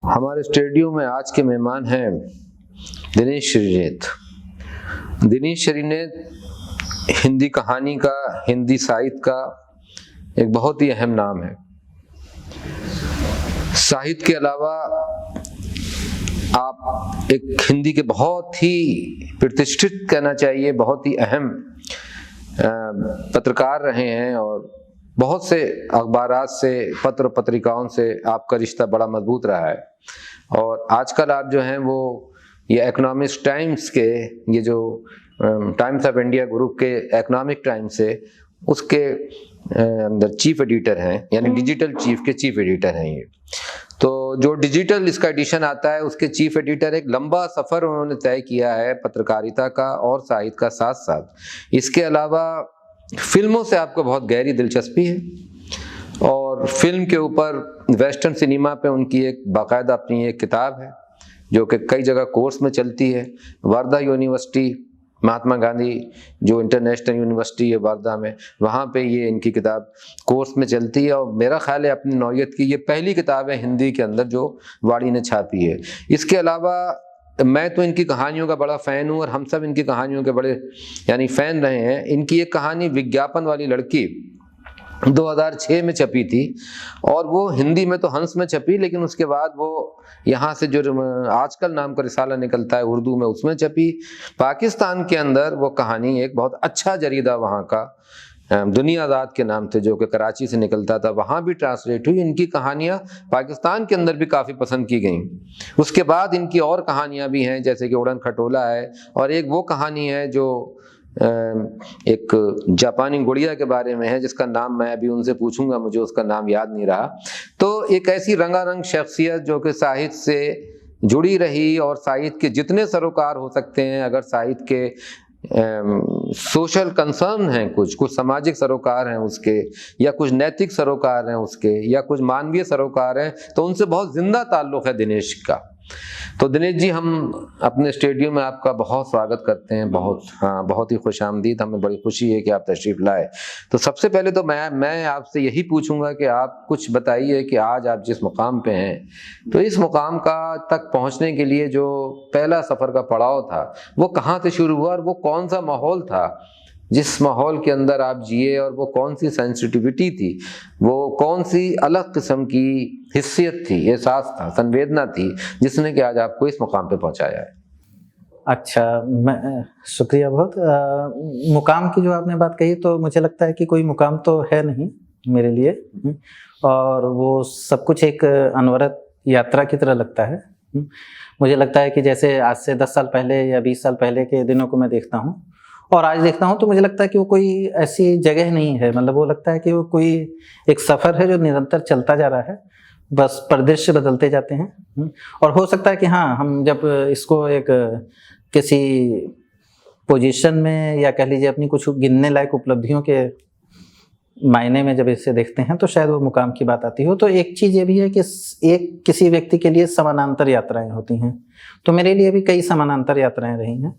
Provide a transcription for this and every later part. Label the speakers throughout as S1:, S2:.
S1: हमारे स्टूडियो में आज के मेहमान हैं दिनेश श्रीनेत। दिनेश श्रीनेत हिंदी कहानी का, हिंदी साहित्य का एक बहुत ही अहम नाम है। साहित्य के अलावा आप एक हिंदी के बहुत ही प्रतिष्ठित, कहना चाहिए बहुत ही अहम पत्रकार रहे हैं और बहुत से अखबारात से, पत्र पत्रिकाओं से आपका रिश्ता बड़ा मजबूत रहा है। और आजकल आप जो हैं वो ये इकोनॉमिक्स टाइम्स के, ये जो टाइम्स ऑफ इंडिया ग्रुप के इकोनॉमिक टाइम्स है उसके अंदर चीफ एडिटर हैं, यानी डिजिटल चीफ के चीफ एडिटर हैं ये। तो जो डिजिटल इसका एडिशन आता है उसके चीफ एडिटर, एक लंबा सफ़र उन्होंने तय किया है पत्रकारिता का और साहित्य का साथ साथ। इसके अलावा फिल्मों से आपको बहुत गहरी दिलचस्पी है और फिल्म के ऊपर वेस्टर्न सिनेमा पे उनकी एक बाकायदा अपनी एक किताब है जो कि कई जगह कोर्स में चलती है। वर्धा यूनिवर्सिटी, महात्मा गांधी जो इंटरनेशनल यूनिवर्सिटी है वर्धा में, वहाँ पे ये इनकी किताब कोर्स में चलती है और मेरा ख्याल है अपनी नौयत की ये पहली किताब है हिंदी के अंदर जो वाणी ने छापी है। इसके अलावा मैं तो इनकी कहानियों का बड़ा फ़ैन हूँ और हम सब इनकी कहानियों के बड़े यानी फ़ैन रहे हैं। इनकी एक कहानी विज्ञापन वाली लड़की 2006 में छपी थी और वो हिंदी में तो हंस में छपी, लेकिन उसके बाद वो यहाँ से जो आजकल नाम का रिसाला निकलता है उर्दू में, उसमें छपी। पाकिस्तान के अंदर वो कहानी एक बहुत अच्छा जरीदा वहाँ का दुनिया आज़ाद के नाम थे जो कि कराची से निकलता था, वहाँ भी ट्रांसलेट हुई। इनकी कहानियाँ पाकिस्तान के अंदर भी काफ़ी पसंद की गईं। उसके बाद इनकी और कहानियाँ भी हैं जैसे कि उड़न खटोला है और एक वो कहानी है जो एक जापानी गुड़िया के बारे में है जिसका नाम मैं अभी उनसे पूछूंगा, मुझे उसका नाम याद नहीं रहा। तो एक ऐसी रंगारंग शख्सियत जो कि साहित्य से जुड़ी रही और साहित्य के जितने सरोकार हो सकते हैं, अगर साहित्य के सोशल कंसर्न हैं, कुछ सामाजिक सरोकार हैं उसके, या कुछ नैतिक सरोकार हैं उसके, या कुछ मानवीय सरोकार हैं, तो उनसे बहुत जिंदा ताल्लुक़ है दिनेश का। तो दिनेश जी, हम अपने स्टूडियो में आपका बहुत स्वागत करते हैं। बहुत ही खुशामदीद, हमें बड़ी खुशी है कि आप तशरीफ लाए। तो सबसे पहले तो मैं आपसे यही पूछूंगा कि आप कुछ बताइए कि आज आप जिस मुकाम पे हैं, तो इस मुकाम का तक पहुंचने के लिए जो पहला सफ़र का पड़ाव था वो कहाँ से शुरू हुआ और वो कौन सा माहौल था जिस माहौल के अंदर आप जिए, और वो कौन सी सेंसिटिविटी थी, वो कौन सी अलग किस्म की हिस्सियत थी, एहसास था, संवेदना थी जिसने कि आज आपको इस मुकाम पे पहुंचाया है?
S2: अच्छा, मैं शुक्रिया बहुत। मुकाम की जो आपने बात कही तो मुझे लगता है कि कोई मुकाम तो है नहीं मेरे लिए, और वो सब कुछ एक अनवरत यात्रा की तरह लगता है। मुझे लगता है कि जैसे आज से 10 साल पहले या 20 साल पहले के दिनों को मैं देखता हूँ और आज देखता हूँ तो मुझे लगता है कि वो कोई ऐसी जगह नहीं है, मतलब वो लगता है कि वो कोई एक सफ़र है जो निरंतर चलता जा रहा है, बस परिदृश्य बदलते जाते हैं। और हो सकता है कि हाँ, हम जब इसको एक किसी पोजीशन में या कह लीजिए अपनी कुछ गिनने लायक उपलब्धियों के मायने में जब इसे देखते हैं तो शायद वो मुकाम की बात आती हो। तो एक चीज़ ये भी है कि एक किसी व्यक्ति के लिए समानांतर यात्राएं होती हैं, तो मेरे लिए भी कई समानांतर यात्राएं रही हैं।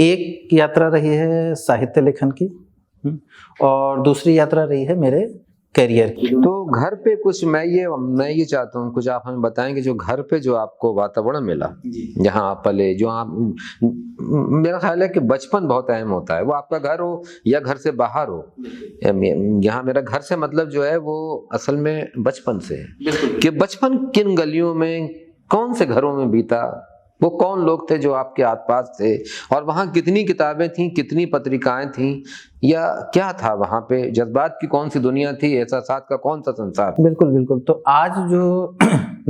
S2: एक यात्रा रही है साहित्य लेखन की और दूसरी यात्रा रही है मेरे करियर की।
S1: तो घर पे कुछ मैं ये चाहता हूँ कुछ आप हमें बताएं कि जो घर पे जो आपको वातावरण मिला, जहाँ आप पले, जो आप, मेरा ख्याल है कि बचपन बहुत अहम होता है, वो आपका घर हो या घर से बाहर हो। यहाँ मेरा घर से मतलब जो है वो असल में बचपन से है कि बचपन किन गलियों में, कौन से घरों में बीता, वो कौन लोग थे जो आपके आसपास थे, और वहाँ कितनी किताबें थीं, कितनी पत्रिकाएं थीं, या क्या था वहाँ पे, जज्बात की कौन सी दुनिया थी, एहसासात का कौन सा संसार?
S2: बिल्कुल बिल्कुल। तो आज जो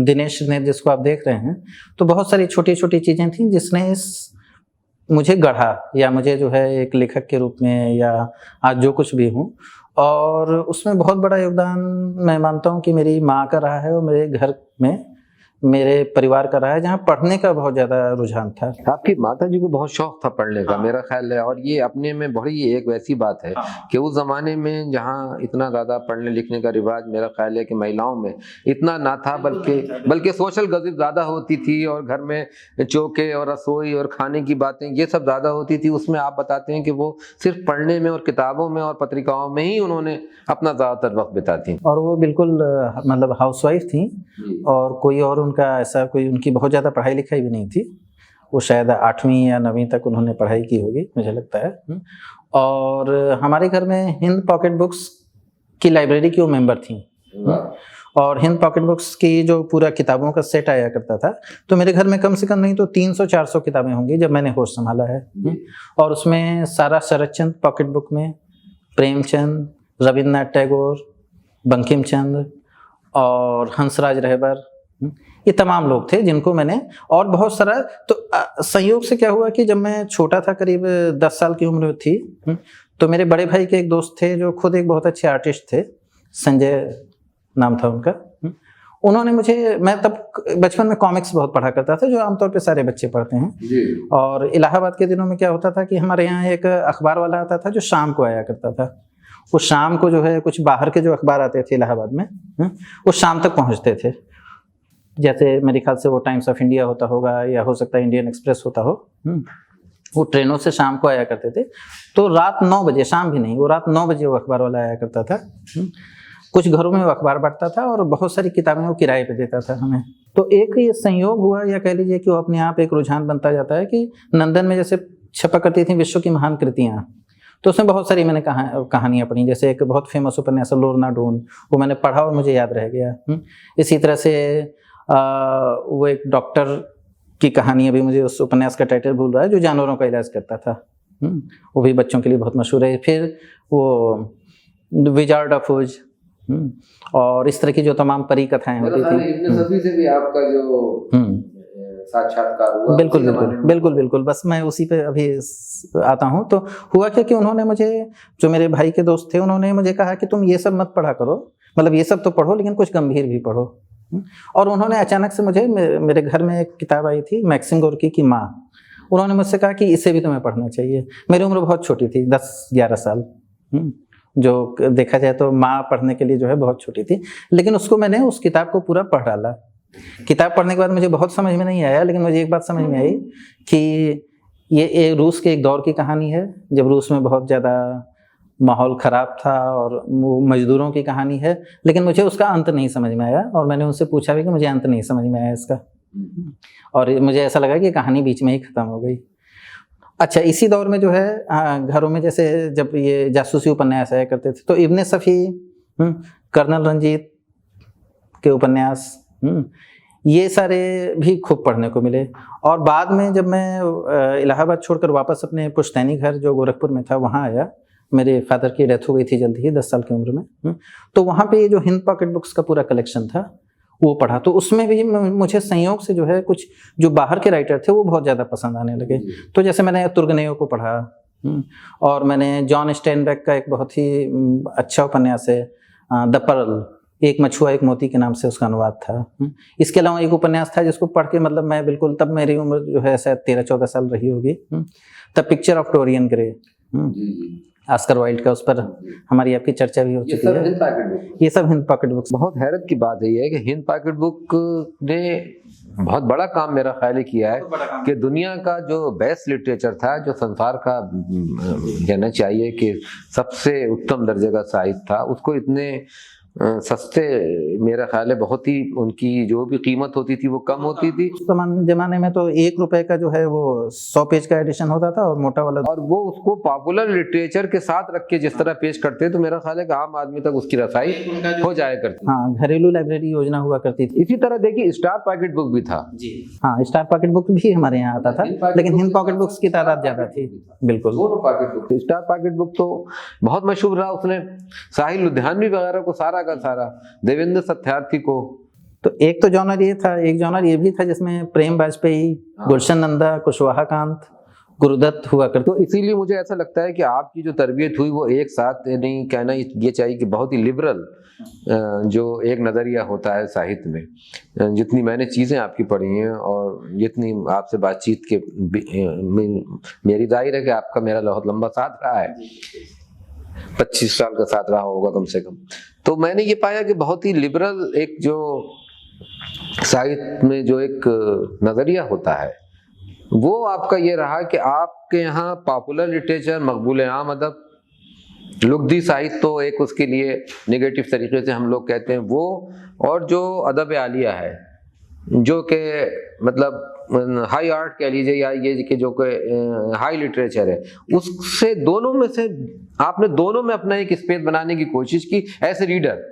S2: दिनेश ने जिसको आप देख रहे हैं, तो बहुत सारी छोटी छोटी चीज़ें थीं जिसने मुझे गढ़ा, या मुझे जो है एक लेखक के रूप में, या आज जो कुछ भी हूँ, और उसमें बहुत बड़ा योगदान मैं मानता हूँ कि मेरी माँ का रहा है और मेरे घर में मेरे परिवार का रहा है, जहाँ पढ़ने का बहुत ज़्यादा रुझान था।
S1: आपकी माता जी को बहुत शौक था पढ़ने का, मेरा ख्याल है, और ये अपने में बड़ी एक वैसी बात है कि उस जमाने में जहाँ इतना ज़्यादा पढ़ने लिखने का रिवाज, मेरा ख्याल है कि महिलाओं में इतना ना था, बल्कि सोशल गज़ब ज़्यादा होती थी और घर में चौके और रसोई और खाने की बातें ये सब ज़्यादा होती थी। उसमें आप बताते हैं कि वो सिर्फ पढ़ने में और किताबों में और पत्रिकाओं में ही उन्होंने अपना ज़्यादातर वक्त बिताती।
S2: और वो बिल्कुल मतलब हाउसवाइफ थी और कोई और उनका ऐसा कोई, उनकी बहुत ज़्यादा पढ़ाई लिखाई भी नहीं थी। वो शायद 8वीं या 9वीं तक उन्होंने पढ़ाई की होगी, मुझे लगता है। और हमारे घर में हिंद पॉकेट बुक्स की लाइब्रेरी की वो मेंबर थी, और हिंद पॉकेट बुक्स की जो पूरा किताबों का सेट आया करता था, तो मेरे घर में कम से कम नहीं तो 300-400 किताबें होंगी जब मैंने होश संभाला है। और उसमें सारा शरदचंद्र पॉकेट बुक में, प्रेमचंद, रविन्द्रनाथ टैगोर, बंकिम चंद्र और हंसराज रहबर, ये तमाम लोग थे जिनको मैंने, और बहुत सारा। तो संयोग से क्या हुआ कि जब मैं छोटा था, करीब 10 साल की उम्र थी, तो मेरे बड़े भाई के एक दोस्त थे जो खुद एक बहुत अच्छे आर्टिस्ट थे, संजय नाम था उनका। उन्होंने मुझे, मैं तब बचपन में कॉमिक्स बहुत पढ़ा करता था, जो आमतौर पे सारे बच्चे पढ़ते हैं। और इलाहाबाद के दिनों में क्या होता था कि हमारे यहाँ एक अखबार वाला आता था जो शाम को आया करता था। वो शाम को जो है कुछ बाहर के जो अखबार आते थे इलाहाबाद में, वो शाम तक पहुँचते थे। जैसे मेरे ख्याल से वो टाइम्स ऑफ इंडिया होता होगा, या हो सकता है इंडियन एक्सप्रेस होता हो। वो ट्रेनों से शाम को आया करते थे। तो रात 9 बजे, शाम भी नहीं, वो रात 9 बजे वो अखबार वाला आया करता था। कुछ घरों में वो अखबार बांटता था और बहुत सारी किताबें वो किराए पे देता था हमें। तो एक ये संयोग हुआ, या कह लीजिए कि वो अपने आप एक रुझान बनता जाता है कि नंदन में जैसे छपा करती थी विश्व की महान कृतियाँ, तो उसमें बहुत सारी मैंने कहानियाँ पढ़ी। जैसे एक बहुत फेमस उपन्यास लोरना ढूंढ, वो मैंने पढ़ा और मुझे याद रह गया। इसी तरह से वो एक डॉक्टर की कहानी, अभी मुझे उस उपन्यास का टाइटल भूल रहा है, जो जानवरों का इलाज करता था। वो भी बच्चों के लिए बहुत मशहूर है। फिर वो विजार्ड ऑफ ओज, और इस तरह की जो तमाम परी कथाएं होती थी।
S1: इब्न सफी से भी आपका जो साक्षात्कार हुआ?
S2: बिल्कुल। बस मैं उसी पे अभी आता हूँ। तो हुआ क्या कि उन्होंने मुझे, जो मेरे भाई के दोस्त थे, उन्होंने मुझे कहा कि तुम ये सब मत पढ़ा करो, मतलब ये सब तो पढ़ो लेकिन कुछ गंभीर भी पढ़ो। और उन्होंने अचानक से मुझे, मेरे घर में एक किताब आई थी मैक्सिम गोर्की की माँ, उन्होंने मुझसे कहा कि इसे भी तुम्हें पढ़ना चाहिए। मेरी उम्र बहुत छोटी थी, 10-11 साल, जो देखा जाए तो माँ पढ़ने के लिए जो है बहुत छोटी थी। लेकिन उसको मैंने, उस किताब को पूरा पढ़ डाला। किताब पढ़ने के बाद मुझे बहुत समझ में नहीं आया, लेकिन मुझे एक बात समझ में आई कि ये रूस के एक दौर की कहानी है, जब रूस में बहुत ज़्यादा माहौल ख़राब था, और मजदूरों की कहानी है। लेकिन मुझे उसका अंत नहीं समझ में आया, और मैंने उनसे पूछा भी कि मुझे अंत नहीं समझ में आया इसका, और मुझे ऐसा लगा कि कहानी बीच में ही ख़त्म हो गई। अच्छा, इसी दौर में जो है घरों में जैसे जब ये जासूसी उपन्यास आया करते थे, तो इब्ने सफ़ी, कर्नल रंजीत के उपन्यास, ये सारे भी खूब पढ़ने को मिले। और बाद में जब मैं इलाहाबाद छोड़कर वापस अपने पुश्तैनी घर जो गोरखपुर में था वहाँ आया, मेरे फादर की डेथ हो गई थी जल्दी ही 10 साल की उम्र में, तो वहाँ पे ये जो हिंद पॉकेट बुक्स का पूरा कलेक्शन था वो पढ़ा। तो उसमें भी मुझे संयोग से जो है कुछ जो बाहर के राइटर थे वो बहुत ज़्यादा पसंद आने लगे। तो जैसे मैंने तुर्गनेव को पढ़ा, और मैंने जॉन स्टेनबेक का एक बहुत ही अच्छा उपन्यास है द पर्ल, एक मछुआ एक मोती के नाम से उसका अनुवाद था। इसके अलावा एक उपन्यास था जिसको पढ़ के, मतलब मैं बिल्कुल, तब मेरी उम्र जो है शायद 13-14 साल रही होगी, the picture of Dorian Gray, Oscar Wilde का, उस पर हमारी आपकी चर्चा भी हो चुकी है। ये सब हिंद पॉकेट बुक्स।
S1: बहुत हैरत की बात है कि हिंद पॉकेट बुक ने बहुत बड़ा काम मेरा ख्याल किया है कि दुनिया का जो बेस्ट लिटरेचर था, जो संसार का कहना चाहिए कि सबसे उत्तम दर्जे का साहित्य था, उसको इतने सस्ते, मेरा ख्याल है बहुत ही, उनकी जो भी कीमत होती थी वो कम होती थी।
S2: उस जमाने में तो 1 रुपए का जो है वो 100 पेज का एडिशन होता था, और मोटा वाला,
S1: और वो उसको पॉपुलर लिटरेचर के साथ रख के जिस तरह पेश करते, तो मेरा ख्याल है कि आम आदमी तक उसकी रसाई हो जाया करती।
S2: हाँ, घरेलू लाइब्रेरी योजना हुआ करती थी।
S1: इसी तरह देखिए स्टार पॉकेट बुक भी था जी।
S2: हाँ, स्टार पॉकेट बुक भी हमारे यहाँ आता था, लेकिन हिंद पॉकेट बुक्स की तादाद ज्यादा थी। बिल्कुल,
S1: स्टार पॉकेट बुक तो बहुत मशहूर रहा, उसने साहिल लुधियानवी वगैरह को सारा का सारा, देवेंद्र सत्यार्थी को।
S2: तो एक तो जॉनर ये था, एक जॉनर ये भी था जिसमें प्रेम वाजपेयी, गुलशन नंदा, कुशवाहा कांत, गुरुदत्त हुआ करते।
S1: तो इसीलिए मुझे ऐसा लगता है कि आपकी जो तरबियत हुई वो एक साथ नहीं, कहना ये चाहिए कि बहुत ही लिबरल जो एक नज़रिया होता है साहित्य में। जितनी मैंने चीज़ें आपकी पढ़ी हैं और जितनी आपसे बातचीत के मेरी जाहिर है कि आपका मेरा बहुत लंबा साथ रहा है, 25 साल का साथ रहा होगा कम से कम। तो मैंने ये पाया कि बहुत ही लिबरल एक जो साहित्य में जो एक नज़रिया होता है वो आपका ये रहा कि आपके यहाँ पॉपुलर लिटरेचर, मकबूल आम अदब, लुग़दी साहित्य तो एक उसके लिए नेगेटिव तरीके से हम लोग कहते हैं वो, और जो अदब आलिया है जो कि मतलब हाई आर्ट कह लीजिए या ये कि जो कि हाई लिटरेचर है, उससे दोनों में से आपने दोनों में अपना एक स्पेस बनाने की कोशिश की एज ए रीडर,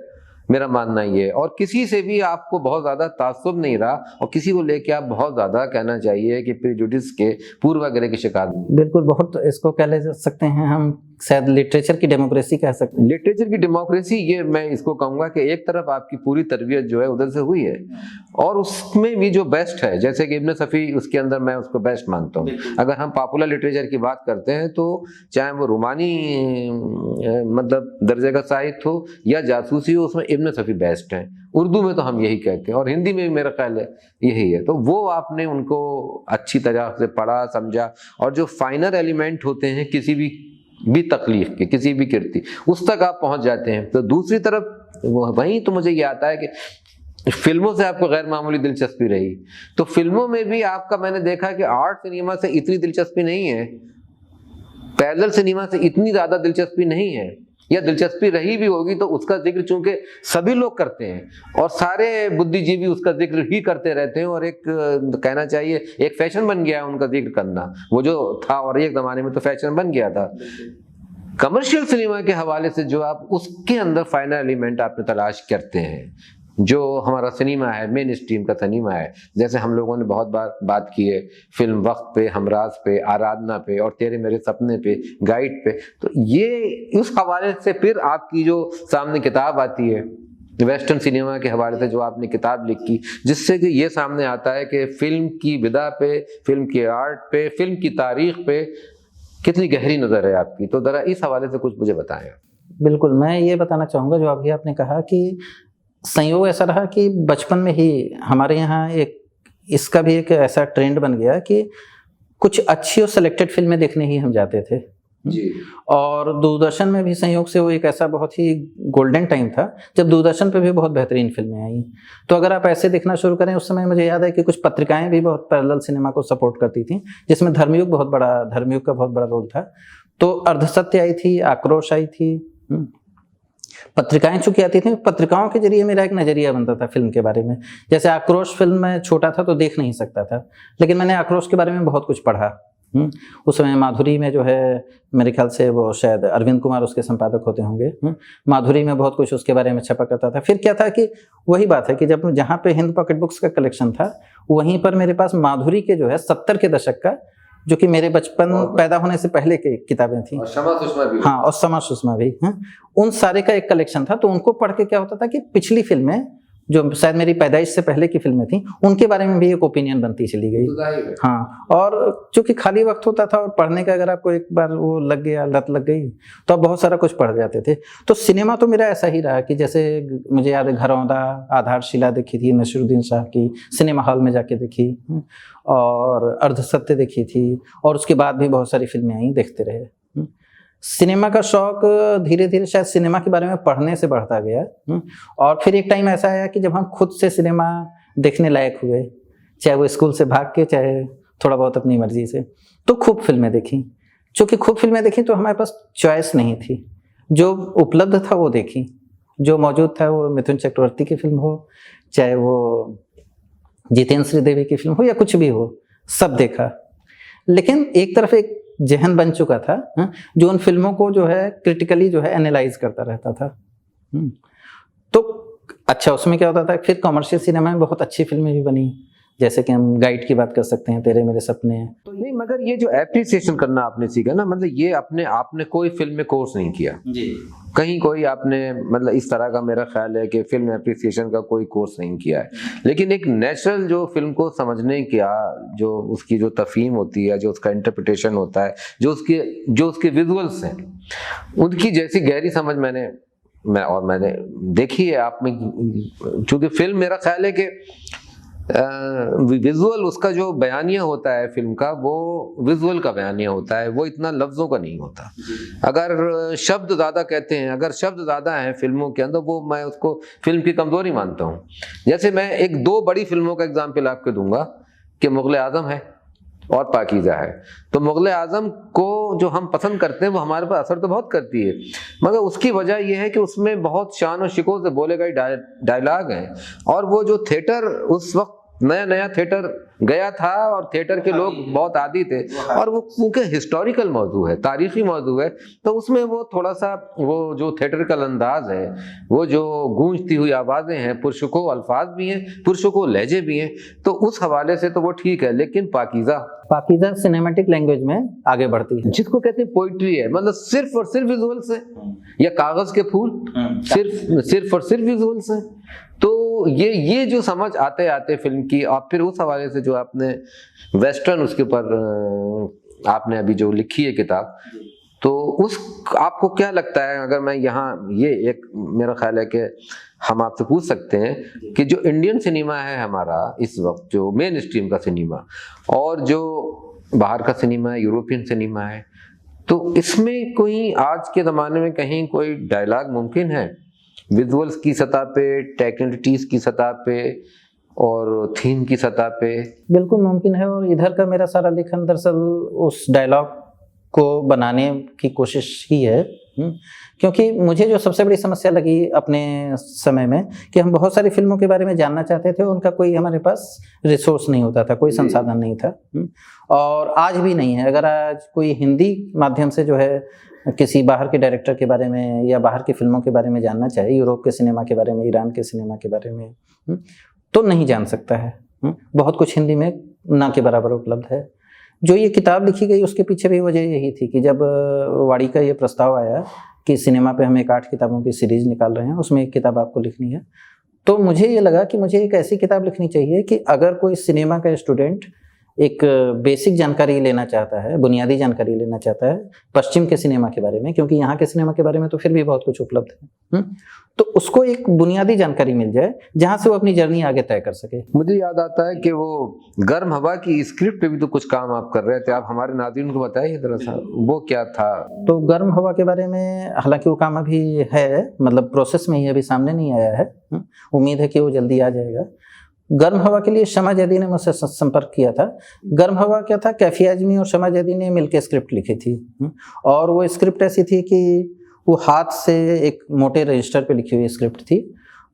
S1: मेरा मानना ये है। और किसी से भी आपको बहुत ज्यादा ताज्जुब नहीं रहा और किसी को लेके आप बहुत ज्यादा कहना चाहिए कि प्रेजुडिस के पूर्वाग्रह के शिकार।
S2: बिल्कुल, बहुत इसको कह ले सकते हैं हम, शायद लिटरेचर की डेमोक्रेसी कह सकते हैं।
S1: लिटरेचर की डेमोक्रेसी, ये मैं इसको कहूंगा कि एक तरफ आपकी पूरी तरबियत जो है उधर से हुई है और उसमें भी जो बेस्ट है, जैसे कि इब्न सफ़ी, उसके अंदर मैं उसको बेस्ट मानता हूँ। अगर हम पॉपुलर लिटरेचर की बात करते हैं तो चाहे वो रोमानी मतलब दर्जे का साहित्य हो या जासूसी हो, उसमें इब्न सफ़ी बेस्ट है। उर्दू में तो हम यही कहते हैं और हिंदी में भी मेरा ख्याल है यही है। तो वो आपने उनको अच्छी तरह से पढ़ा, समझा और जो फाइनल एलिमेंट होते हैं किसी भी तकलीफ के, किसी भी कृति, उस तक आप पहुंच जाते हैं। तो दूसरी तरफ वहीं तो मुझे ये आता है कि फिल्मों से आपको गैर मामूली दिलचस्पी रही, तो फिल्मों में भी आपका मैंने देखा कि आर्ट सिनेमा से इतनी दिलचस्पी नहीं है, पैरेलल सिनेमा से इतनी ज्यादा दिलचस्पी नहीं है, या दिलचस्पी रही भी होगी तो उसका जिक्र चूंकि सभी लोग करते हैं और सारे बुद्धिजीवी उसका जिक्र ही करते रहते हैं और एक कहना चाहिए एक फैशन बन गया है उनका जिक्र करना, वो जो था और एक जमाने में तो फैशन बन गया था। कमर्शियल सिनेमा के हवाले से जो आप उसके अंदर फाइनल एलिमेंट आपने तलाश करते हैं, जो हमारा सिनेमा है, मेन स्ट्रीम का सिनेमा है, जैसे हम लोगों ने बहुत बार बात की है फिल्म वक्त पे, हमराज पे, आराधना पे और तेरे मेरे सपने पे, गाइड पे, तो ये उस हवाले से फिर आपकी जो सामने किताब आती है वेस्टर्न सिनेमा के हवाले से, जो आपने किताब लिखी, जिससे कि ये सामने आता है कि फिल्म की विदा पे, फिल्म के आर्ट पे, फिल्म की तारीख पे कितनी गहरी नजर है आपकी। तो जरा इस हवाले से कुछ मुझे बताएं।
S2: बिल्कुल, मैं ये बताना चाहूँगा जो अभी आपने कहा कि संयोग ऐसा रहा कि बचपन में ही हमारे यहाँ एक इसका भी एक ऐसा ट्रेंड बन गया कि कुछ अच्छी और सिलेक्टेड फिल्में देखने ही हम जाते थे
S1: जी।
S2: और दूरदर्शन में भी संयोग से वो एक ऐसा बहुत ही गोल्डन टाइम था जब दूरदर्शन पे भी बहुत बेहतरीन फिल्में आई। तो अगर आप ऐसे देखना शुरू करें, उस समय मुझे याद है कि कुछ पत्रिकाएं भी बहुत पैरेलल सिनेमा को सपोर्ट करती थी, जिसमें धर्मयुग का बहुत बड़ा रोल था। तो अर्धसत्य आई थी, आक्रोश आई थी, पत्रिकाएं चूंकि आती थी, पत्रिकाओं के जरिए मेरा एक नजरिया बनता था फिल्म के बारे में। जैसे आक्रोश फिल्म में छोटा था तो देख नहीं सकता था, लेकिन मैंने आक्रोश के बारे में बहुत कुछ पढ़ा। उस समय माधुरी में जो है, मेरे ख्याल से वो शायद अरविंद कुमार उसके संपादक होते होंगे, माधुरी में बहुत कुछ उसके बारे में छपा करता था। फिर क्या था कि वही बात है कि जब जहाँ पे हिंद पॉकेट बुक्स का कलेक्शन था, वहीं पर मेरे पास माधुरी के जो है 70 के दशक का, जो कि मेरे बचपन पैदा होने से पहले की किताबें थी,
S1: और शमा सुषमा भी,
S2: हाँ, और शमा सुषमा भी, उन सारे का एक कलेक्शन था। तो उनको पढ़ के क्या होता था कि पिछली फिल्में जो शायद मेरी पैदाइश से पहले की फिल्में थी, उनके बारे में भी एक ओपिनियन बनती चली गई। हाँ, और चूंकि खाली वक्त होता था और पढ़ने का अगर आपको एक बार वो लग गया, लत लग गई, तो आप बहुत सारा कुछ पढ़ जाते थे। तो सिनेमा तो मेरा ऐसा ही रहा कि जैसे मुझे याद है घरौंदा, आधारशिला देखी थी नसीरुद्दीन शाह की, सिनेमा हॉल में जाके देखी, और अर्धसत्य देखी थी, और उसके बाद भी बहुत सारी फिल्में आई, देखते रहे। सिनेमा का शौक धीरे धीरे शायद सिनेमा के बारे में पढ़ने से बढ़ता गया। और फिर एक टाइम ऐसा आया कि जब हम खुद से सिनेमा देखने लायक हुए, चाहे वो स्कूल से भाग के, चाहे थोड़ा बहुत अपनी मर्जी से, तो खूब फिल्में देखी। चूँकि खूब फिल्में देखी तो हमारे पास चॉइस नहीं थी, जो उपलब्ध था वो देखी, जो मौजूद था वो मिथुन चक्रवर्ती की फिल्म हो, चाहे वो जितेंद्र श्रीदेवी की फिल्म हो, या कुछ भी हो, सब देखा। लेकिन एक तरफ एक जहन बन चुका था जो उन फिल्मों को जो है क्रिटिकली जो है एनालाइज करता रहता था। तो अच्छा, उसमें क्या होता था, फिर कमर्शियल सिनेमा में बहुत अच्छी फिल्में भी बनी, जैसे कि हम गाइड की बात कर सकते हैं, तेरे मेरे सपने।
S1: तो नहीं, मगर ये जो एप्रिसिएशन करना आपने सीखा ना, मतलब ये आपने कोई फिल्म में कोर्स नहीं किया
S2: जी,
S1: कहीं कोई आपने मतलब इस तरह का, मेरा ख्याल है कि फिल्म एप्रिसिएशन का कोई कोर्स नहीं किया है, लेकिन एक नेचुरल जो फिल्म को समझने का, जो उसकी जो तफहीम होती है, जो उसका इंटरप्रिटेशन होता है, जो उसके विजुअल्स हैं, उनकी जैसी गहरी समझ मैंने देखी है आप में। चूंकि फिल्म मेरा ख्याल है कि विजुअल उसका जो बयानिया होता है फिल्म का, वो विजुअल का बयानिया होता है, वो इतना लफ्जों का नहीं होता। अगर शब्द ज्यादा कहते हैं, अगर शब्द ज्यादा हैं फिल्मों के अंदर, वो मैं उसको फिल्म की कमजोरी मानता हूँ। जैसे मैं एक दो बड़ी फिल्मों का एग्जाम्पल आपको दूंगा कि मुग़ल आज़म है और पाकीज़ा है। तो मुग़ल आज़म को जो हम पसंद करते हैं वो हमारे पर असर तो बहुत करती है, मगर उसकी वजह यह है कि उसमें बहुत शान और शिकों से बोले गए डायलॉग हैं, और वो जो थिएटर उस वक्त नया नया थिएटर गया था और थिएटर के लोग बहुत आदी थे, और वो क्योंकि हिस्टोरिकल मौजू है, तारीखी मौजू है, तो उसमें वो थोड़ा सा वो जो थिएटरिकल अंदाज है, वो जो गूंजती हुई आवाजें हैं, पुरशुको अल्फाज भी हैं, पुरशुको लहजे भी हैं, तो उस हवाले से तो वो ठीक है। लेकिन पाकीज़ा
S2: सिनेमैटिक लैंग्वेज में आगे बढ़ती है,
S1: जिसको कहते हैं पोइट्री है, मतलब सिर्फ और सिर्फ विजुअल्स है, या कागज के फूल सिर्फ और सिर्फ विजुअल्स है। तो ये जो समझ आते आते फिल्म की, और फिर उस हवाले से जो आपने वेस्टर्न उसके ऊपर आपने अभी जो लिखी है किताब, तो उस आपको क्या लगता है, अगर मैं यहाँ ये एक मेरा ख्याल है कि हम आपसे पूछ सकते हैं कि जो इंडियन सिनेमा है हमारा इस वक्त, जो मेन स्ट्रीम का सिनेमा और जो बाहर का सिनेमा है, यूरोपियन सिनेमा है, तो इसमें कोई आज के ज़माने में कहीं कोई डायलॉग मुमकिन है विजुअल्स की सतह पे, टेक्निकलिटीज की सतह पे और थीम की सतह पे?
S2: बिल्कुल मुमकिन है, और इधर का मेरा सारा लेखन दरअसल उस डायलॉग को बनाने की कोशिश ही है। क्योंकि मुझे जो सबसे बड़ी समस्या लगी अपने समय में कि हम बहुत सारी फिल्मों के बारे में जानना चाहते थे, उनका कोई हमारे पास रिसोर्स नहीं होता था, कोई संसाधन नहीं था, और आज भी नहीं है। अगर आज कोई हिंदी माध्यम से जो है किसी बाहर के डायरेक्टर के बारे में या बाहर की फिल्मों के बारे में जानना चाहे, यूरोप के सिनेमा के बारे में, ईरान के सिनेमा के बारे में, तो नहीं जान सकता है। बहुत कुछ हिंदी में ना के बराबर उपलब्ध है। जो ये किताब लिखी गई उसके पीछे भी वजह यही थी कि जब वाड़ी का ये प्रस्ताव आया कि सिनेमा पे हम एक 8 किताबों की सीरीज निकाल रहे हैं, उसमें एक किताब आपको लिखनी है, तो मुझे ये लगा कि मुझे एक ऐसी किताब लिखनी चाहिए कि अगर कोई सिनेमा का स्टूडेंट एक बेसिक जानकारी लेना चाहता है, बुनियादी जानकारी लेना चाहता है पश्चिम के सिनेमा के बारे में, क्योंकि यहाँ के सिनेमा के बारे में तो फिर भी बहुत कुछ उपलब्ध है, तो उसको एक बुनियादी जानकारी मिल जाए जहाँ से वो अपनी जर्नी आगे तय कर सके।
S1: मुझे याद आता है कि वो गर्म हवा की स्क्रिप्ट पे भी तो कुछ काम आप कर रहे थे, आप हमारे नाज़रीन को बताइए दरअसल वो क्या था?
S2: तो गर्म हवा के बारे में हालांकि वो काम अभी है, मतलब प्रोसेस में ही, अभी सामने नहीं आया है, उम्मीद है कि वो जल्दी आ जाएगा। गर्म हवा के लिए शमा जैदी ने मुझसे संपर्क किया था। गर्म हवा क्या था, कैफी आजमी और शमा जैदी ने मिलकर स्क्रिप्ट लिखी थी, और वो स्क्रिप्ट ऐसी थी कि वो हाथ से एक मोटे रजिस्टर पे लिखी हुई स्क्रिप्ट थी,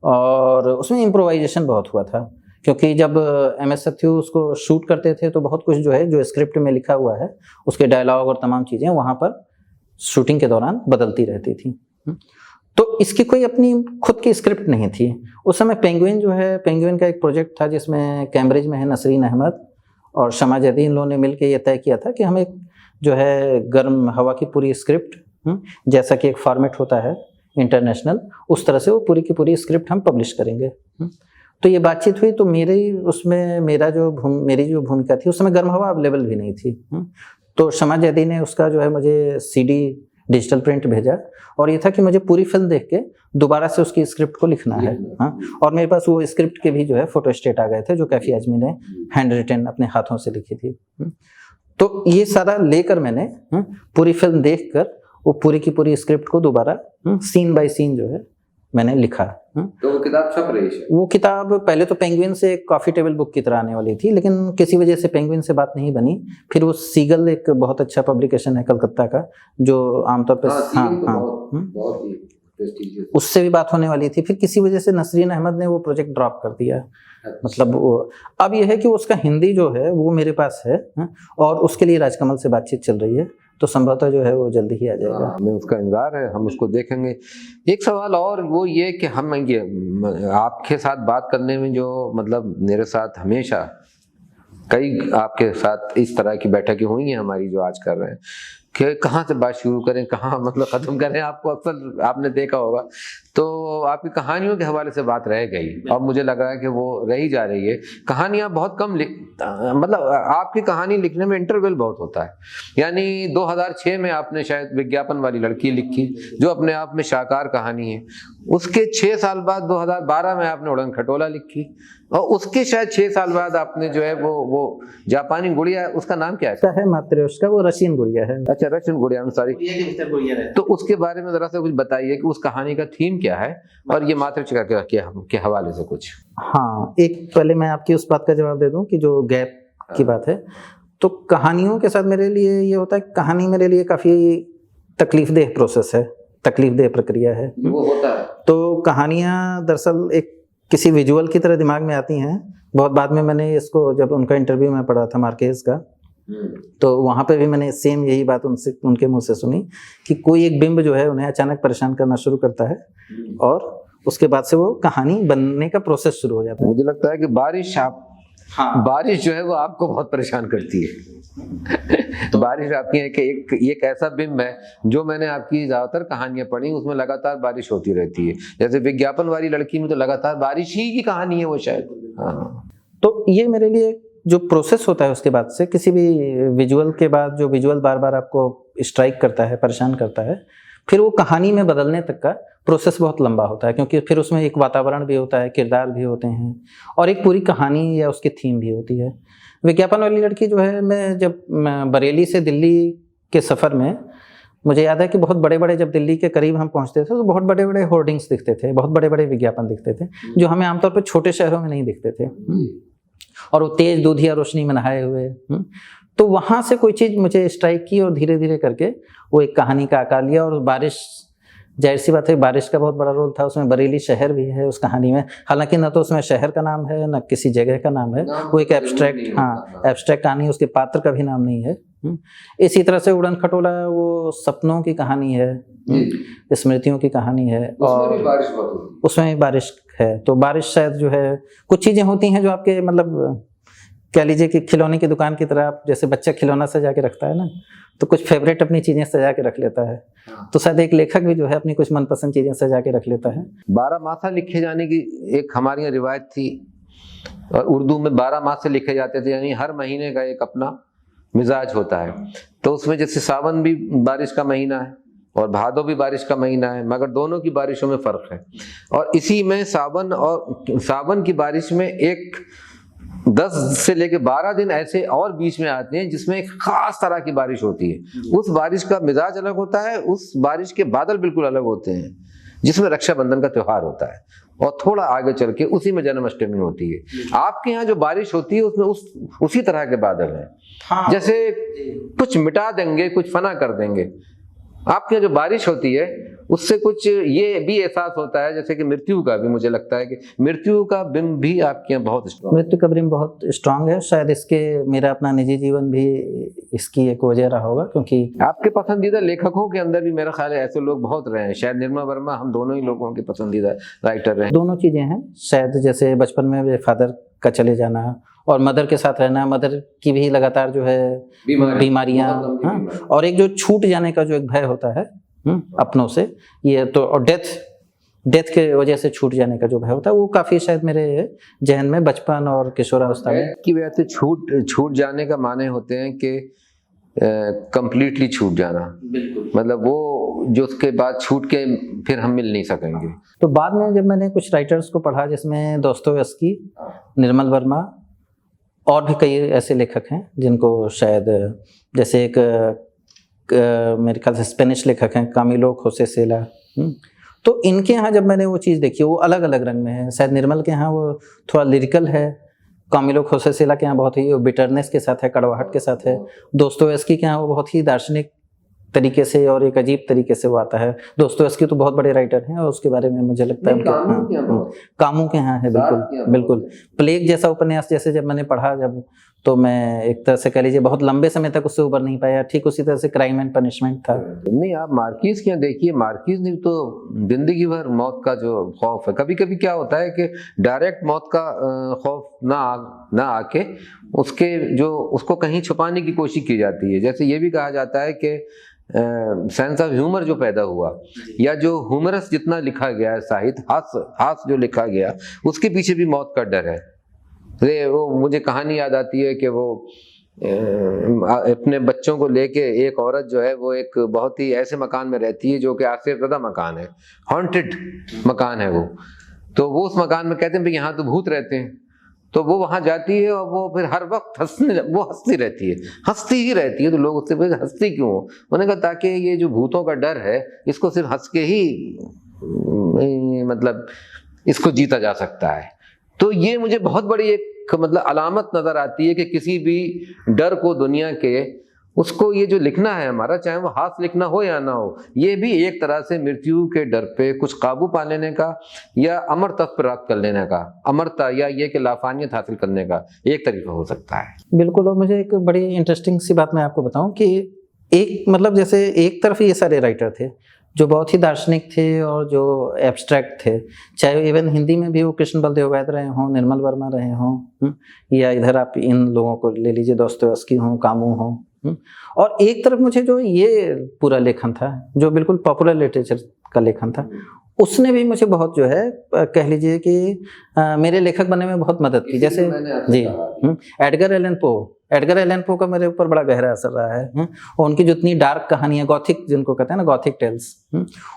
S2: और उसमें इम्प्रोवाइजेशन बहुत हुआ था, क्योंकि जब MS सत्यू उसको शूट करते थे तो बहुत कुछ जो है, जो स्क्रिप्ट में लिखा हुआ है, उसके डायलॉग और तमाम चीज़ें वहाँ पर शूटिंग के दौरान बदलती रहती थी। तो इसकी कोई अपनी खुद की स्क्रिप्ट नहीं थी। उस समय पेंगुइन जो है, पेंगुइन का एक प्रोजेक्ट था जिसमें कैम्ब्रिज में है नसरीन अहमद और शमा जैदी, इन लोगों ने मिलकर ये तय किया था कि हम एक जो है गर्म हवा की पूरी स्क्रिप्ट, जैसा कि एक फॉर्मेट होता है इंटरनेशनल, उस तरह से वो पूरी की पूरी स्क्रिप्ट हम पब्लिश करेंगे। तो ये बातचीत हुई, तो मेरी जो भूमिका थी, उस समय गर्म हवा अवेलेबल भी नहीं थी, तो शमा जैदी ने उसका जो है मुझे CD डिजिटल प्रिंट भेजा, और ये था कि मुझे पूरी फिल्म देख के दोबारा से उसकी स्क्रिप्ट को लिखना है। और मेरे पास वो स्क्रिप्ट के भी जो है फोटोस्टेट आ गए थे, जो कैफी आजमी ने हैंड रिटन अपने हाथों से लिखी थी। तो ये सारा लेकर मैंने पूरी फिल्म देखकर वो पूरी की पूरी स्क्रिप्ट को दोबारा सीन बाय सीन जो है मैंने लिखा।
S1: तो वो किताब छप रही है?
S2: वो किताब पहले तो पेंगुइन से एक कॉफी टेबल बुक की तरह आने वाली थी, लेकिन किसी वजह से पेंगुइन से बात नहीं बनी। फिर वो सीगल एक बहुत अच्छा पब्लिकेशन है कलकत्ता का, जो आमतौर पर उससे भी बात होने वाली थी। फिर किसी वजह से नसरीन अहमद ने वो प्रोजेक्ट ड्रॉप कर दिया। मतलब वो अब यह है कि उसका हिंदी जो है वो मेरे पास है, और उसके लिए राजकमल से बातचीत चल रही है, तो संभवतः जो है वो जल्दी ही आ जाएगा।
S1: हमें उसका इंतजार है, हम उसको देखेंगे। एक सवाल और वो ये कि हम ये आपके साथ बात करने में जो मतलब मेरे साथ हमेशा कई आपके साथ इस तरह की बैठकें हुई हैं हमारी जो आज कर रहे हैं कि कहाँ से बात शुरू करें, कहाँ मतलब ख़त्म करें। आपको अक्सर आपने देखा होगा, तो आपकी कहानियों के हवाले से बात रह गई, और मुझे लगा है कि वो रही जा रही है। कहानियाँ बहुत कम मतलब आपकी कहानी लिखने में इंटरवल बहुत होता है। यानी 2006 में आपने शायद विज्ञापन वाली लड़की लिखी, जो अपने आप में शाहकार कहानी है। उसके 6 साल बाद 2012 में आपने उड़न खटोला लिखी, और उसके शायद 6 साल बाद आपने जो है वो जापानी गुड़िया, उसका नाम क्या
S2: है? मात्रेश्का, वो रशियन गुड़िया है।
S1: अच्छा, रशियन गुड़िया, सॉरी। तो उसके बारे में जरा सा कुछ बताइए कि उस कहानी का थीम क्या है, और ये मात्रेश्का के हवाले से कुछ।
S2: हाँ, एक पहले मैं आपकी उस बात का जवाब दे दूं कि जो गैप की बात है, तो कहानियों के साथ मेरे लिए ये होता है, कहानी मेरे लिए काफी तकलीफदेह प्रोसेस है, तकलीफदेह प्रक्रिया है।
S1: वो होता है।
S2: तो कहानियां दरअसल एक किसी विजुअल की तरह दिमाग में आती हैं, बहुत बाद में मैंने इसको, जब उनका इंटरव्यू मैं पढ़ा था मार्केज का, तो वहाँ पे भी मैंने सेम यही बात उनके मुंह से सुनी कि कोई एक बिंब जो है उन्हें अचानक परेशान करना शुरू करता है और उसके बाद से वो कहानी बनने का प्रोसेस शुरू हो जाता है।
S1: मुझे लगता है कि बारिश जो है वो आपको बहुत परेशान करती है। तो बारिश आपकी एक ऐसा बिंब है, जो मैंने आपकी ज्यादातर कहानियां पढ़ी उसमें लगातार बारिश होती रहती है। जैसे विज्ञापन वाली लड़की में तो लगातार बारिश ही की कहानी है वो शायद। हाँ,
S2: तो ये मेरे लिए जो प्रोसेस होता है उसके बाद से, किसी भी विजुअल के बाद जो विजुअल बार बार आपको स्ट्राइक करता है, परेशान करता है, फिर वो कहानी में बदलने तक का प्रोसेस बहुत लंबा होता है, क्योंकि फिर उसमें एक वातावरण भी होता है, किरदार भी होते हैं और एक पूरी कहानी या उसकी थीम भी होती है। विज्ञापन वाली लड़की जो है, मैं बरेली से दिल्ली के सफ़र में, मुझे याद है कि बहुत बड़े बड़े, जब दिल्ली के करीब हम पहुंचते थे तो बहुत बड़े बड़े होर्डिंग्स दिखते थे, बहुत बड़े बड़े विज्ञापन दिखते थे, जो हमें आमतौर पर छोटे शहरों में नहीं दिखते थे, और वो तेज दूधिया रोशनी में नहाए हुए। तो वहाँ से कोई चीज़ मुझे स्ट्राइक की और धीरे धीरे करके वो एक कहानी का आकार लिया। और बारिश, जाहिर सी बात है, बारिश का बहुत बड़ा रोल था उसमें। बरेली शहर भी है उस कहानी में, हालांकि ना तो उसमें शहर का नाम है ना किसी जगह का नाम है, वो एक एब्स्ट्रैक्ट, एब्स्ट्रैक्ट कहानी, उसके पात्र का भी नाम नहीं है। इसी तरह से उड़न खटोला वो सपनों की कहानी है, स्मृतियों की कहानी है, और उसमें भी बारिश है। तो बारिश शायद जो है, कुछ चीज़ें होती हैं जो आपके, मतलब कह लीजिए कि खिलौने की दुकान की तरह, आप जैसे बच्चा खिलौना सजा के रखता है ना, तो कुछ फेवरेट अपनी चीज़ें सजा के रख लेता है, तो शायद एक लेखक भी जो है अपनी कुछ मनपसंद चीज़ें सजा के रख लेता है।
S1: 12 मासा लिखे जाने की एक हमारी यहाँ रिवायत थी, और उर्दू में 12 मासे लिखे जाते थे, यानी हर महीने का एक अपना मिजाज होता है। तो उसमें जैसे सावन भी बारिश का महीना है और भादो भी बारिश का महीना है, मगर दोनों की बारिशों में फर्क है। और इसी में सावन की बारिश में एक 10 से लेके 12 दिन ऐसे और बीच में आते हैं जिसमें एक खास तरह की बारिश होती है। उस बारिश का मिजाज अलग होता है, उस बारिश के बादल बिल्कुल अलग होते हैं, जिसमें रक्षाबंधन का त्योहार होता है, और थोड़ा आगे चल के उसी में जन्माष्टमी होती है। आपके यहाँ जो बारिश होती है उसमें उसी तरह के बादल हैं। हाँ, जैसे कुछ मिटा देंगे, कुछ फना कर देंगे। आपके यहाँ जो बारिश होती है उससे कुछ ये भी एहसास होता है, जैसे कि मृत्यु का भी, मुझे लगता है कि मृत्यु का बिंब भी आपके यहाँ बहुत स्ट्रांग,
S2: मृत्यु का बिंब बहुत स्ट्रांग है। शायद इसके, मेरा अपना निजी जीवन भी इसकी एक वजह रहा होगा, क्योंकि
S1: आपके पसंदीदा लेखकों के अंदर भी मेरा ख्याल है ऐसे लोग बहुत रहे हैं। शायद निर्मल वर्मा, हम दोनों ही लोगों के पसंदीदा राइटर रहे।
S2: दोनों चीजें हैं शायद, जैसे बचपन में फादर का चले जाना और मदर के साथ रहना, मदर की भी लगातार जो है बीमारियां, हाँ, और एक जो छूट जाने का जो एक भय होता है अपनों से, ये तो, और डेथ के वजह से छूट जाने का जो भय होता है, वो काफी शायद मेरे जहन में बचपन और किशोरावस्था में
S1: की वजह से छूट जाने का माने होते हैं कि कंप्लीटली छूट जाना, मतलब वो जो उसके बाद छूट के फिर हम मिल नहीं सकेंगे।
S2: तो बाद में जब मैंने कुछ राइटर्स को पढ़ा, जिसमें दोस्तोयेव्स्की, निर्मल वर्मा और भी कई ऐसे लेखक हैं जिनको शायद, जैसे एक मेरे ख्याल से स्पेनिश लेखक हैं कामिलो खोसे सेला, तो इनके यहाँ जब मैंने वो चीज़ देखी, वो अलग अलग रंग में है। शायद निर्मल के यहाँ वो थोड़ा लिरिकल है, कामिलो खोसे सेला के यहाँ बहुत ही बिटरनेस के साथ है, कड़वाहट के साथ है। दोस्तोयेव्स्की के यहाँ वो बहुत ही दार्शनिक तरीके से और एक अजीब तरीके से वो आता है। दोस्तोयेव्स्की तो बहुत बड़े राइटर हैं और उसके बारे में मुझे लगता है कामू के यहाँ है, बिल्कुल प्लेग जैसा उपन्यास जैसे जब मैंने पढ़ा, जब तो मैं एक तरह से कह लीजिए बहुत लंबे समय तक उससे उबर नहीं पाया। ठीक उसी तरह से क्राइम एंड पनिशमेंट था।
S1: नहीं, आप मार्किस के यहाँ देखिए, मार्किस ने तो जिंदगी भर मौत का जो खौफ है, कभी कभी क्या होता है कि डायरेक्ट मौत का खौफ ना आके उसको कहीं छुपाने की कोशिश की जाती है। जैसे ये भी कहा जाता है कि सेंस ऑफ ह्यूमर जो पैदा हुआ, या जो ह्यूमरस जितना लिखा गया है साहित्य, हास्य जो लिखा गया, उसके पीछे भी मौत का डर है। वो मुझे कहानी याद आती है कि वो अपने बच्चों को लेके एक औरत जो है वो एक बहुत ही ऐसे मकान में रहती है जो कि आश्चर्यप्रदा मकान है, हॉन्टेड मकान है वो। तो वो उस मकान में कहते हैं भाई यहाँ तो भूत रहते हैं। तो वो वहां जाती है और वो फिर हर वक्त हंसती रहती है। तो लोग उससे फिर हंसती क्यों हो? उन्होंने कहा ताकि ये जो भूतों का डर है इसको सिर्फ हंस के ही मतलब इसको जीता जा सकता है। तो ये मुझे बहुत बड़ी एक मतलब अलामत नजर आती है कि किसी भी डर को दुनिया के उसको ये जो लिखना है हमारा, चाहे वो हाथ लिखना हो या ना हो, ये भी एक तरह से मृत्यु के डर पे कुछ काबू पा लेने का या अमरता प्राप्त कर लेने का, अमरता या ये कि लाफानियत हासिल करने का एक तरीका हो सकता है।
S2: बिल्कुल। और मुझे एक बड़ी इंटरेस्टिंग सी बात मैं आपको बताऊं कि एक मतलब जैसे एक तरफ ये सारे राइटर थे जो बहुत ही दार्शनिक थे और जो एब्स्ट्रैक्ट थे, चाहे इवन हिंदी में भी वो कृष्ण बलदेव वैद्य रहे हों, निर्मल वर्मा रहे हों, या इधर आप इन लोगों को ले लीजिए, दोस्तोयेवस्की हों, कामू हों। और एक तरफ मुझे जो ये पूरा लेखन था जो बिल्कुल पॉपुलर लिटरेचर का लेखन था, उसने भी मुझे बहुत जो है कह लीजिए कि मेरे लेखक बनने में बहुत मदद की। जैसे जी एडगर एलन पो का मेरे ऊपर बड़ा गहरा असर रहा है। और उनकी जितनी डार्क कहानियां, गॉथिक जिनको कहते हैं ना, गॉथिक टेल्स,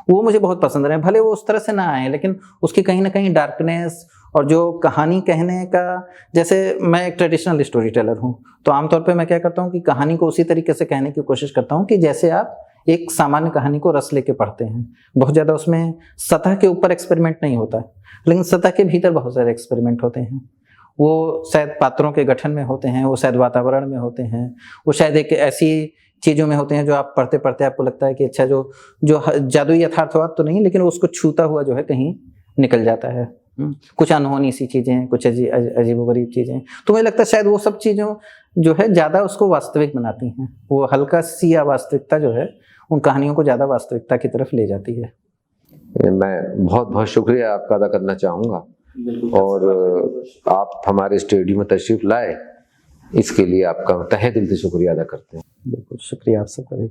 S2: वो मुझे बहुत पसंद रहे। भले वो उस तरह से ना आए, लेकिन उसकी कहीं ना कहीं डार्कनेस और जो कहानी कहने का, जैसे मैं एक ट्रेडिशनल स्टोरी टेलर हूँ, तो आमतौर पे मैं क्या करता हूँ कि कहानी को उसी तरीके से कहने की कोशिश करता हूँ कि जैसे आप एक सामान्य कहानी को रस लेके पढ़ते हैं। बहुत ज़्यादा उसमें सतह के ऊपर एक्सपेरिमेंट नहीं होता है, लेकिन सतह के भीतर बहुत सारे एक्सपेरिमेंट होते हैं। वो शायद पात्रों के गठन में होते हैं, वो शायद वातावरण में होते हैं, वो शायद एक ऐसी चीज़ों में होते हैं जो आप पढ़ते पढ़ते आपको लगता है कि अच्छा जो जादुई यथार्थवाद तो नहीं, लेकिन उसको छूता हुआ जो है कहीं निकल जाता है। कुछ अनहोनी सी चीज़ें, कुछ अजीबोगरीब चीज़ें, तो मुझे लगता है शायद वो सब चीज़ों जो है ज़्यादा उसको वास्तविक बनाती हैं। वो हल्का सी अवास्तविकता जो है उन कहानियों को ज़्यादा वास्तविकता की तरफ ले जाती है।
S1: मैं बहुत बहुत शुक्रिया आपका अदा करना चाहूँगा, और आप हमारे स्टूडियो में तशरीफ़ लाए, इसके लिए आपका तहे दिल से शुक्रिया अदा करते हैं।
S2: बिल्कुल शुक्रिया आप सबका भी।